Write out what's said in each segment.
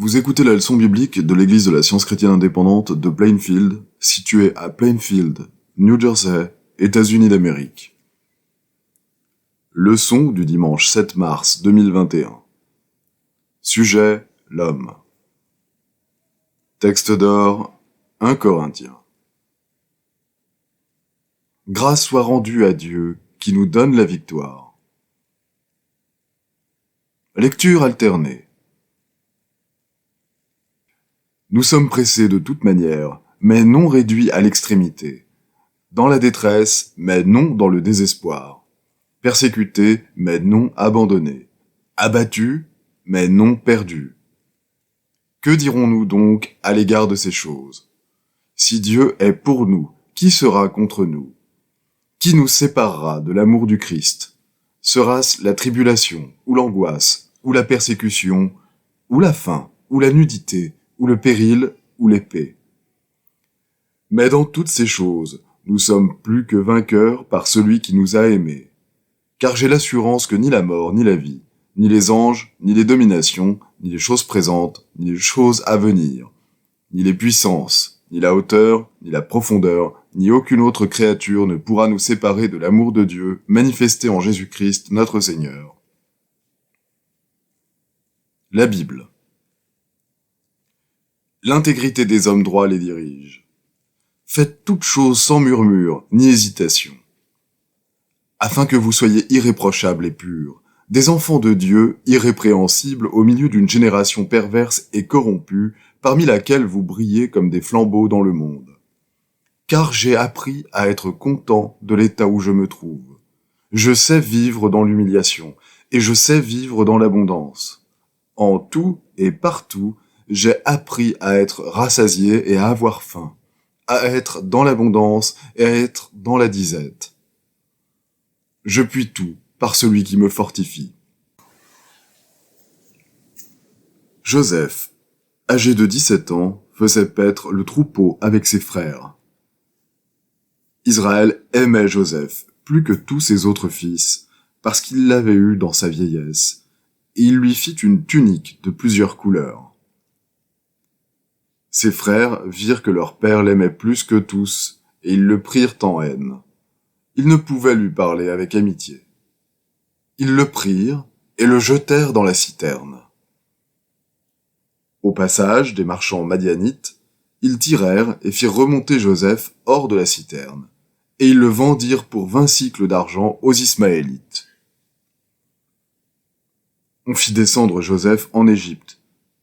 Vous écoutez la leçon biblique de l'Église de la Science chrétienne indépendante de Plainfield, située à Plainfield, New Jersey, États-Unis d'Amérique. Leçon du dimanche 7 mars 2021. Sujet, l'homme. Texte d'or, 1 Corinthiens. Grâce soit rendue à Dieu qui nous donne la victoire. Lecture alternée. Nous sommes pressés de toute manière, mais non réduits à l'extrémité. Dans la détresse, mais non dans le désespoir. Persécutés, mais non abandonnés. Abattus, mais non perdus. Que dirons-nous donc à l'égard de ces choses? Si Dieu est pour nous, qui sera contre nous? Qui nous séparera de l'amour du Christ? Sera-ce la tribulation, ou l'angoisse, ou la persécution, ou la faim, ou la nudité, ou le péril, ou l'épée? Mais dans toutes ces choses, nous sommes plus que vainqueurs par celui qui nous a aimés. Car j'ai l'assurance que ni la mort, ni la vie, ni les anges, ni les dominations, ni les choses présentes, ni les choses à venir, ni les puissances, ni la hauteur, ni la profondeur, ni aucune autre créature ne pourra nous séparer de l'amour de Dieu manifesté en Jésus-Christ notre Seigneur. La Bible. L'intégrité des hommes droits les dirige. Faites toutes choses sans murmure ni hésitation, afin que vous soyez irréprochables et purs, des enfants de Dieu irrépréhensibles au milieu d'une génération perverse et corrompue, parmi laquelle vous brillez comme des flambeaux dans le monde. Car j'ai appris à être content de l'état où je me trouve. Je sais vivre dans l'humiliation, et je sais vivre dans l'abondance. En tout et partout, j'ai appris à être rassasié et à avoir faim, à être dans l'abondance et à être dans la disette. Je puis tout par celui qui me fortifie. Joseph, âgé de 17 ans, faisait paître le troupeau avec ses frères. Israël aimait Joseph plus que tous ses autres fils, parce qu'il l'avait eu dans sa vieillesse, et il lui fit une tunique de plusieurs couleurs. Ses frères virent que leur père l'aimait plus que tous, et ils le prirent en haine. Ils ne pouvaient lui parler avec amitié. Ils le prirent et le jetèrent dans la citerne. Au passage des marchands madianites, ils tirèrent et firent remonter Joseph hors de la citerne, et ils le vendirent pour 20 cycles d'argent aux Ismaélites. On fit descendre Joseph en Égypte,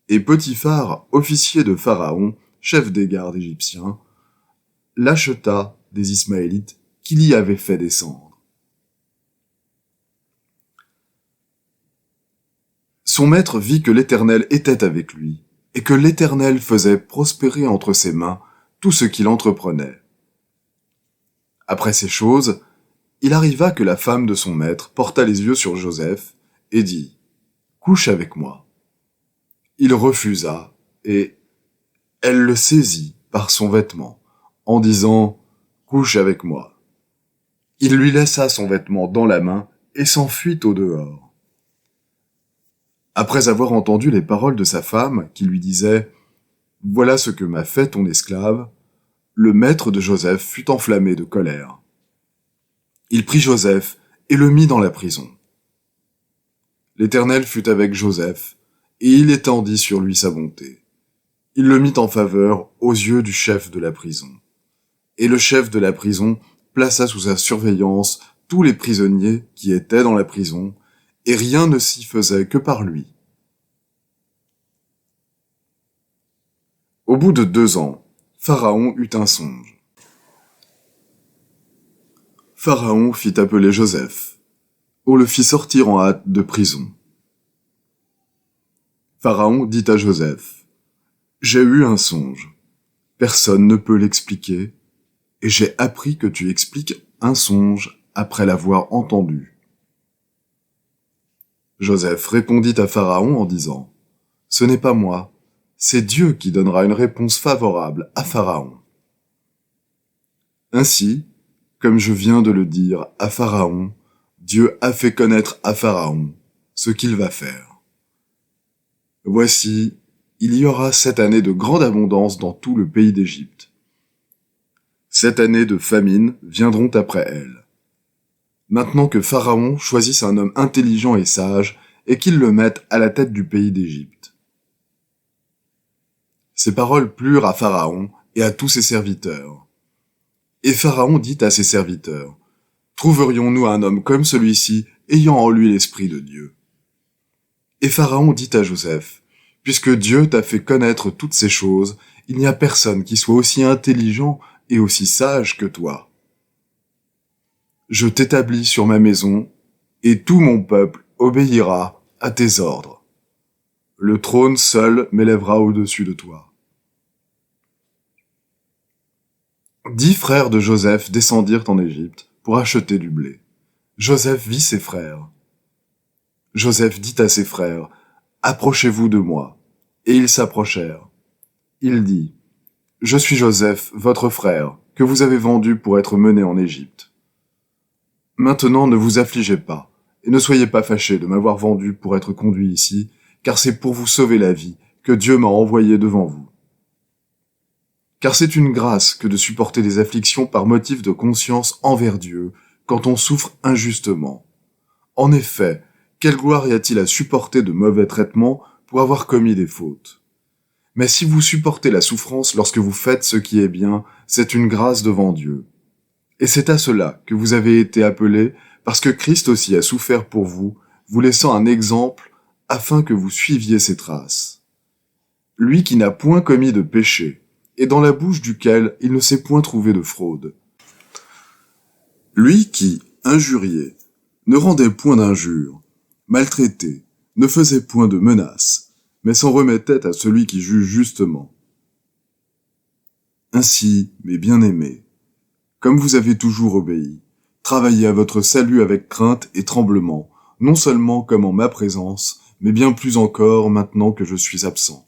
et Potiphar, officier de Pharaon, chef des gardes égyptiens, l'acheta des Ismaélites qu'il y avait fait descendre. Son maître vit que l'Éternel était avec lui, et que l'Éternel faisait prospérer entre ses mains tout ce qu'il entreprenait. Après ces choses, il arriva que la femme de son maître porta les yeux sur Joseph et dit « Couche avec moi ». Il refusa, et elle le saisit par son vêtement, en disant « Couche avec moi ». Il lui laissa son vêtement dans la main et s'enfuit au dehors. Après avoir entendu les paroles de sa femme, qui lui disait « Voilà ce que m'a fait ton esclave », le maître de Joseph fut enflammé de colère. Il prit Joseph et le mit dans la prison. L'Éternel fut avec Joseph, et il étendit sur lui sa bonté. Il le mit en faveur aux yeux du chef de la prison. Et le chef de la prison plaça sous sa surveillance tous les prisonniers qui étaient dans la prison, et rien ne s'y faisait que par lui. Au bout de 2 ans, Pharaon eut un songe. Pharaon fit appeler Joseph. On le fit sortir en hâte de prison. Pharaon dit à Joseph, « J'ai eu un songe. Personne ne peut l'expliquer, et j'ai appris que tu expliques un songe après l'avoir entendu. » Joseph répondit à Pharaon en disant, « Ce n'est pas moi, c'est Dieu qui donnera une réponse favorable à Pharaon. » Ainsi, comme je viens de le dire à Pharaon, Dieu a fait connaître à Pharaon ce qu'il va faire. Voici, Il y aura 7 années de grande abondance dans tout le pays d'Égypte. 7 années de famine viendront après elles. Maintenant que Pharaon choisisse un homme intelligent et sage, et qu'il le mette à la tête du pays d'Égypte. Ces paroles plurent à Pharaon et à tous ses serviteurs. Et Pharaon dit à ses serviteurs, « Trouverions-nous un homme comme celui-ci, ayant en lui l'esprit de Dieu ?» Et Pharaon dit à Joseph, « Puisque Dieu t'a fait connaître toutes ces choses, il n'y a personne qui soit aussi intelligent et aussi sage que toi. Je t'établis sur ma maison, et tout mon peuple obéira à tes ordres. Le trône seul m'élèvera au-dessus de toi. » 10 frères de Joseph descendirent en Égypte pour acheter du blé. Joseph vit ses frères. Joseph dit à ses frères, « Approchez-vous de moi. » Et ils s'approchèrent. Il dit, « Je suis Joseph, votre frère, que vous avez vendu pour être mené en Égypte. Maintenant ne vous affligez pas, et ne soyez pas fâchés de m'avoir vendu pour être conduit ici, car c'est pour vous sauver la vie que Dieu m'a envoyé devant vous. Car c'est une grâce que de supporter des afflictions par motif de conscience envers Dieu, quand on souffre injustement. En effet, quelle gloire y a-t-il à supporter de mauvais traitements pour avoir commis des fautes? Mais si vous supportez la souffrance lorsque vous faites ce qui est bien, c'est une grâce devant Dieu. Et c'est à cela que vous avez été appelés, parce que Christ aussi a souffert pour vous, vous laissant un exemple, afin que vous suiviez ses traces. Lui qui n'a point commis de péché, et dans la bouche duquel il ne s'est point trouvé de fraude. Lui qui, injurié, ne rendait point d'injure, maltraité, ne faisait point de menaces, mais s'en remettait à celui qui juge justement. Ainsi, mes bien-aimés, comme vous avez toujours obéi, travaillez à votre salut avec crainte et tremblement, non seulement comme en ma présence, mais bien plus encore maintenant que je suis absent.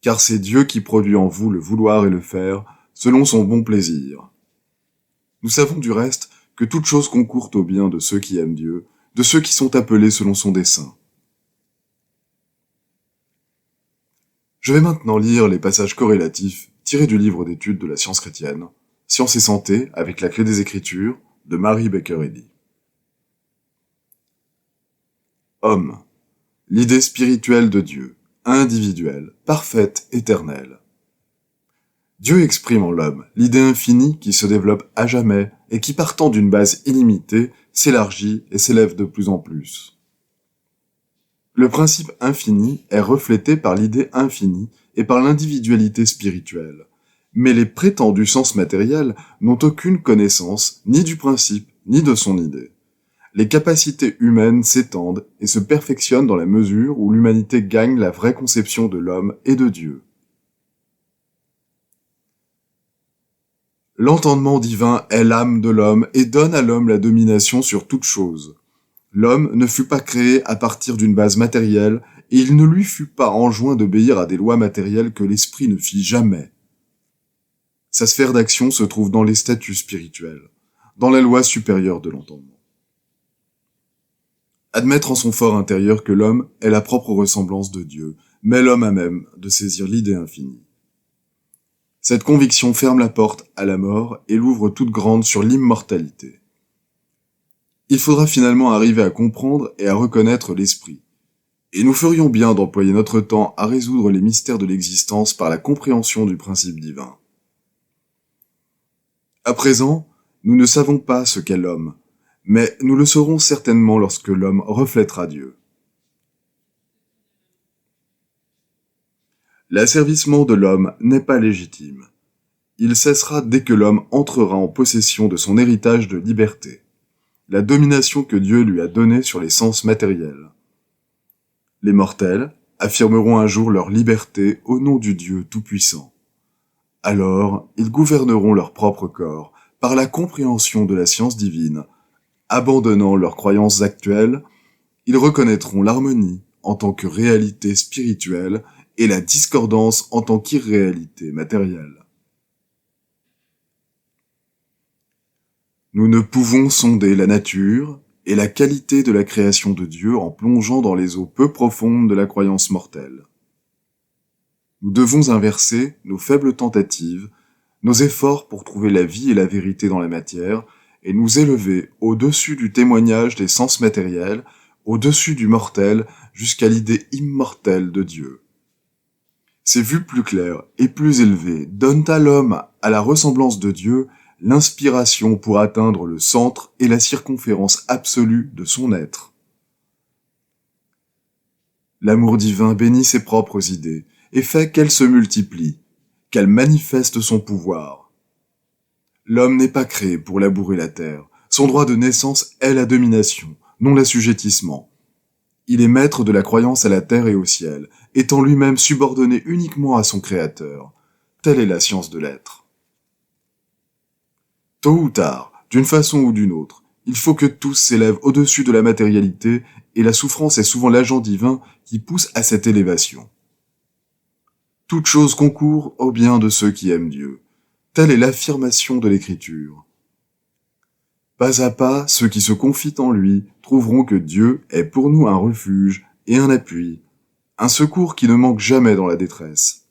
Car c'est Dieu qui produit en vous le vouloir et le faire, selon son bon plaisir. Nous savons du reste que toute chose concourt au bien de ceux qui aiment Dieu, de ceux qui sont appelés selon son dessein. Je vais maintenant lire les passages corrélatifs tirés du livre d'études de la science chrétienne, Science et santé avec la clé des Écritures, de Mary Baker Eddy. Homme, l'idée spirituelle de Dieu, individuelle, parfaite, éternelle. Dieu exprime en l'homme l'idée infinie qui se développe à jamais et qui, partant d'une base illimitée, s'élargit et s'élève de plus en plus. Le principe infini est reflété par l'idée infinie et par l'individualité spirituelle. Mais les prétendus sens matériels n'ont aucune connaissance ni du principe ni de son idée. Les capacités humaines s'étendent et se perfectionnent dans la mesure où l'humanité gagne la vraie conception de l'homme et de Dieu. L'entendement divin est l'âme de l'homme et donne à l'homme la domination sur toute chose. L'homme ne fut pas créé à partir d'une base matérielle et il ne lui fut pas enjoint d'obéir à des lois matérielles que l'esprit ne fit jamais. Sa sphère d'action se trouve dans les statuts spirituels, dans la loi supérieure de l'entendement. Admettre en son fort intérieur que l'homme est la propre ressemblance de Dieu, mais l'homme a même de saisir l'idée infinie. Cette conviction ferme la porte à la mort et l'ouvre toute grande sur l'immortalité. Il faudra finalement arriver à comprendre et à reconnaître l'esprit. Et nous ferions bien d'employer notre temps à résoudre les mystères de l'existence par la compréhension du principe divin. À présent, nous ne savons pas ce qu'est l'homme, mais nous le saurons certainement lorsque l'homme reflètera Dieu. L'asservissement de l'homme n'est pas légitime. Il cessera dès que l'homme entrera en possession de son héritage de liberté, la domination que Dieu lui a donnée sur les sens matériels. Les mortels affirmeront un jour leur liberté au nom du Dieu Tout-Puissant. Alors, ils gouverneront leur propre corps par la compréhension de la science divine. Abandonnant leurs croyances actuelles, ils reconnaîtront l'harmonie en tant que réalité spirituelle et la discordance en tant qu'irréalité matérielle. Nous ne pouvons sonder la nature et la qualité de la création de Dieu en plongeant dans les eaux peu profondes de la croyance mortelle. Nous devons inverser nos faibles tentatives, nos efforts pour trouver la vie et la vérité dans la matière, et nous élever au-dessus du témoignage des sens matériels, au-dessus du mortel, jusqu'à l'idée immortelle de Dieu. Ces vues plus claires et plus élevées donnent à l'homme, à la ressemblance de Dieu, l'inspiration pour atteindre le centre et la circonférence absolue de son être. L'amour divin bénit ses propres idées et fait qu'elles se multiplient, qu'elles manifestent son pouvoir. L'homme n'est pas créé pour labourer la terre. Son droit de naissance est la domination, non l'assujettissement. Il est maître de la croyance à la terre et au ciel, étant lui-même subordonné uniquement à son Créateur. Telle est la science de l'être. Tôt ou tard, d'une façon ou d'une autre, il faut que tous s'élèvent au-dessus de la matérialité, et la souffrance est souvent l'agent divin qui pousse à cette élévation. Toute chose concourt au bien de ceux qui aiment Dieu. Telle est l'affirmation de l'Écriture. Pas à pas, ceux qui se confient en lui trouveront que Dieu est pour nous un refuge et un appui, un secours qui ne manque jamais dans la détresse.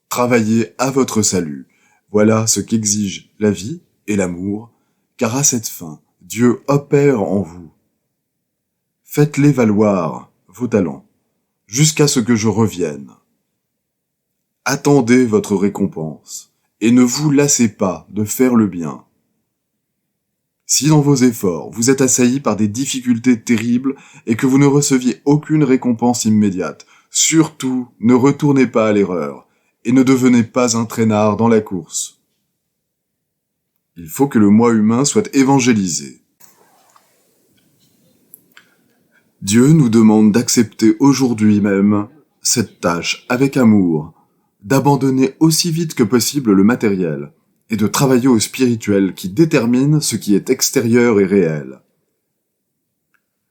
Travaillez à votre salut. Voilà ce qu'exigent la vie et l'amour, car à cette fin, Dieu opère en vous. Faites-les valoir, vos talents, jusqu'à ce que je revienne. Attendez votre récompense, et ne vous lassez pas de faire le bien. Si dans vos efforts, vous êtes assaillis par des difficultés terribles et que vous ne receviez aucune récompense immédiate, surtout ne retournez pas à l'erreur, et ne devenez pas un traînard dans la course. Il faut que le moi humain soit évangélisé. Dieu nous demande d'accepter aujourd'hui même cette tâche avec amour, d'abandonner aussi vite que possible le matériel et de travailler au spirituel qui détermine ce qui est extérieur et réel.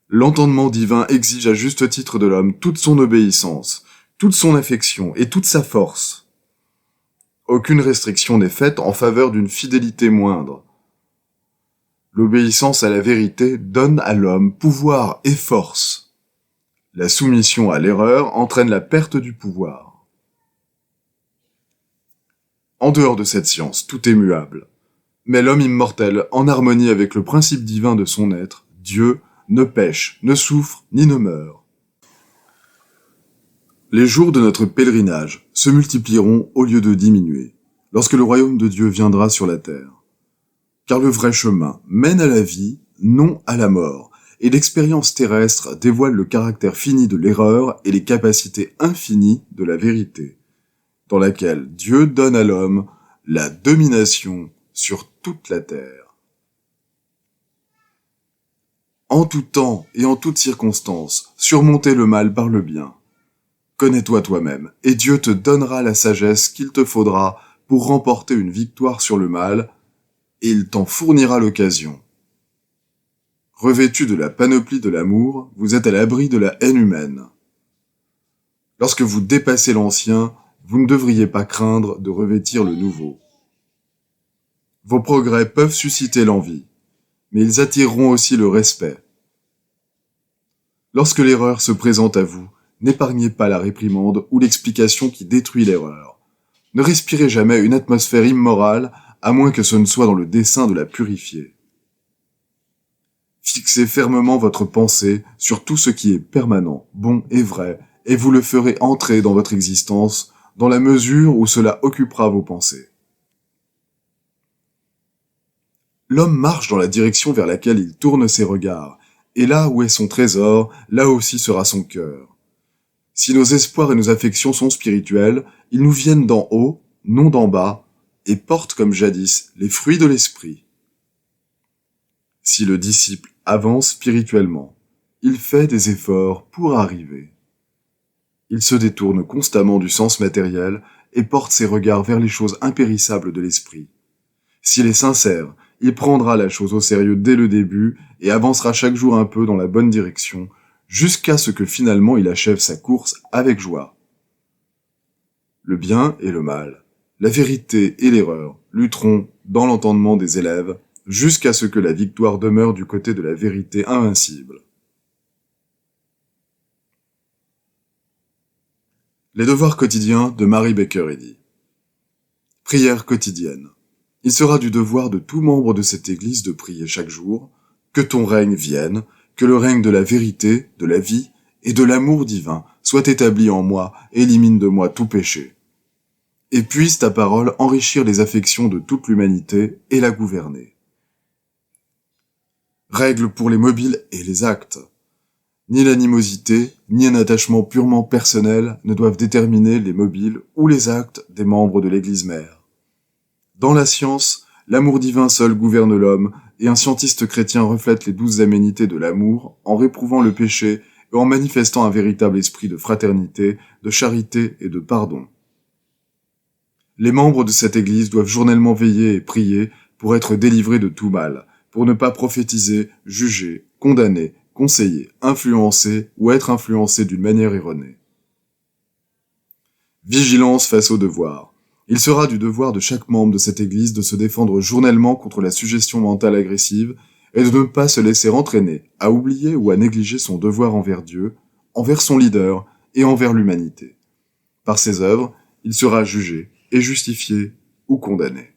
L'entendement divin exige à juste titre de l'homme toute son obéissance, toute son affection et toute sa force. Aucune restriction n'est faite en faveur d'une fidélité moindre. L'obéissance à la vérité donne à l'homme pouvoir et force. La soumission à l'erreur entraîne la perte du pouvoir. En dehors de cette science, tout est muable. Mais l'homme immortel, en harmonie avec le principe divin de son être, Dieu, ne pêche, ne souffre, ni ne meurt. Les jours de notre pèlerinage se multiplieront au lieu de diminuer, lorsque le royaume de Dieu viendra sur la terre. Car le vrai chemin mène à la vie, non à la mort, et l'expérience terrestre dévoile le caractère fini de l'erreur et les capacités infinies de la vérité, dans laquelle Dieu donne à l'homme la domination sur toute la terre. En tout temps et en toutes circonstances, surmonter le mal par le bien. Connais-toi toi-même, et Dieu te donnera la sagesse qu'il te faudra pour remporter une victoire sur le mal, et il t'en fournira l'occasion. Revêtu de la panoplie de l'amour, vous êtes à l'abri de la haine humaine. Lorsque vous dépassez l'ancien, vous ne devriez pas craindre de revêtir le nouveau. Vos progrès peuvent susciter l'envie, mais ils attireront aussi le respect. Lorsque l'erreur se présente à vous, n'épargnez pas la réprimande ou l'explication qui détruit l'erreur. Ne respirez jamais une atmosphère immorale, à moins que ce ne soit dans le dessein de la purifier. Fixez fermement votre pensée sur tout ce qui est permanent, bon et vrai, et vous le ferez entrer dans votre existence dans la mesure où cela occupera vos pensées. L'homme marche dans la direction vers laquelle il tourne ses regards, et là où est son trésor, là aussi sera son cœur. Si nos espoirs et nos affections sont spirituels, ils nous viennent d'en haut, non d'en bas, et portent comme jadis les fruits de l'esprit. Si le disciple avance spirituellement, il fait des efforts pour arriver. Il se détourne constamment du sens matériel et porte ses regards vers les choses impérissables de l'esprit. S'il est sincère, il prendra la chose au sérieux dès le début et avancera chaque jour un peu dans la bonne direction, jusqu'à ce que finalement il achève sa course avec joie. Le bien et le mal, la vérité et l'erreur lutteront dans l'entendement des élèves, jusqu'à ce que la victoire demeure du côté de la vérité invincible. Les devoirs quotidiens de Mary Baker Eddy. Prière quotidienne. Il sera du devoir de tout membre de cette Église de prier chaque jour, que ton règne vienne, que le règne de la vérité, de la vie et de l'amour divin soit établi en moi et élimine de moi tout péché. Et puisse ta parole enrichir les affections de toute l'humanité et la gouverner. Règles pour les mobiles et les actes. Ni l'animosité, ni un attachement purement personnel ne doivent déterminer les mobiles ou les actes des membres de l'Église mère. Dans la science, l'amour divin seul gouverne l'homme, et un scientiste chrétien reflète les douces aménités de l'amour en réprouvant le péché et en manifestant un véritable esprit de fraternité, de charité et de pardon. Les membres de cette Église doivent journellement veiller et prier pour être délivrés de tout mal, pour ne pas prophétiser, juger, condamner, conseiller, influencer ou être influencé d'une manière erronée. Vigilance face au devoir. Il sera du devoir de chaque membre de cette Église de se défendre journellement contre la suggestion mentale agressive et de ne pas se laisser entraîner à oublier ou à négliger son devoir envers Dieu, envers son leader et envers l'humanité. Par ses œuvres, il sera jugé et justifié ou condamné.